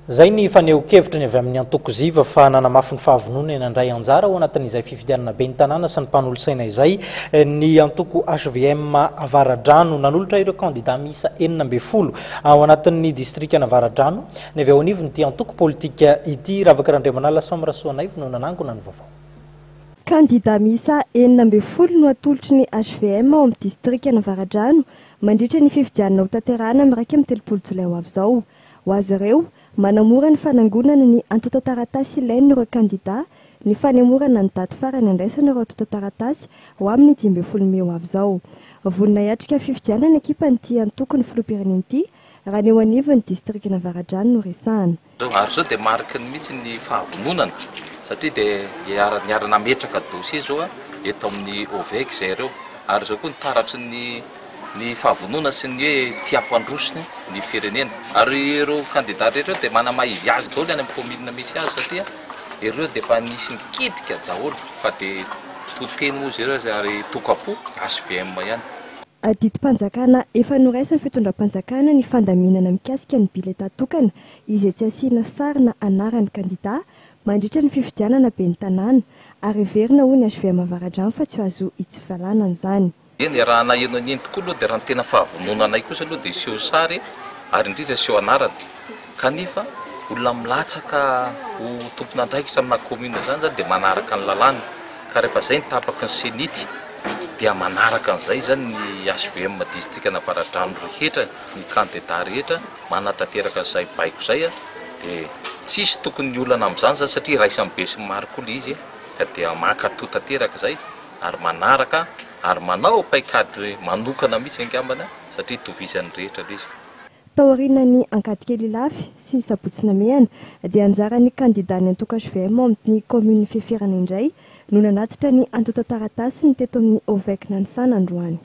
Zay ny faneho-kevitra ny avy amin'ny antokoziva fa nanamafy ny fahavonona nandray anjara ao anatin'izay fifidianana be ny tanàna sy ny mpanolosaina izay ny antoko HVM Avaradrano nanolotra ireo candidat miisa 40 ao anatin'ny distrikana Avaradrano ny avy ao anivony ty antoko politika ity Ravakirandriamanala Somrasoanaivo no nanangona ny vaovao. Candidat miisa 40 no atolotry ny HVM ao amin'ny distrikana Avaradrano mandritra ny fifidianana ho tanterahana miraika amin'ny 30 Jolay ho avy zao. Ho azy ireo manamora ny fanangonana ny antota taratasy ilainy ireo candidat, ny fanemorana ny daty farany andraisana ireo antota taratasy ho amin'ny 15 May ho avy zao. Vonona hiatrika fifidianana ny ekipa n'ity antoko ny filoham-pirenena ity raha ny eo anivon'ny distrikana Avaradrano no resahana. Ary zao dia mariky mihitsy ny fahavononana satria dia niara-nametraka dossier zao eto amin'ny OVEC zay ireo, ary zao koa ny taratry ny fahavonona sy ny hoe tiam-pandrosiny ny firenena. Ary ireo candidat ireo dia manamahizy azy daholo any amin'ny commune misy azy satria ireo dia efa nisy nikitika daholo fa dia toteny moa izy ireo ary tokapo HVM ihany. Didim-panjakana efa noraisiny fitondram-panjakana ny fandaminana mikasika ny bileta tokana izay tsy asiana sarina anaran'ny candidat mandritra ny fifidianana be ny tanàna ary verina ho ny HVM Avaradrano fa tsy azo itsivalana an'izany. Eny raha naheno an'iny tokoa aloha dia raha ny tena fahavonona anay kosa aloha dia iseho sary ary indrindra iseho anarana kanefa olona milatsaka ho tompon'andraikitra amina commune zany zany dia manaraka ny lalàna ka rehefa zay ny tapaky ny senity dia manaraka an'izay zany ny HVM distrikana Avaradrano rehetra, ny candidat rehetra manatanteraka izay baiko zay dia tsisy tokony olana amin'izany zany satria raisany be sy maro koa izy ka dia mankato tanteraka zay ary manaraka ary manao paikady manokana mihitsy angambana satria tovizany rehetra izy. Taorina ny Ankadikely Lafy sy Sabotsina Mehana dia anjaran'ny candidat ny antoko HVM ao amin'ny commune fiaferana indray no nanatitra ny antota taratasy ny teto amin'ny OVEC Nanisana androany.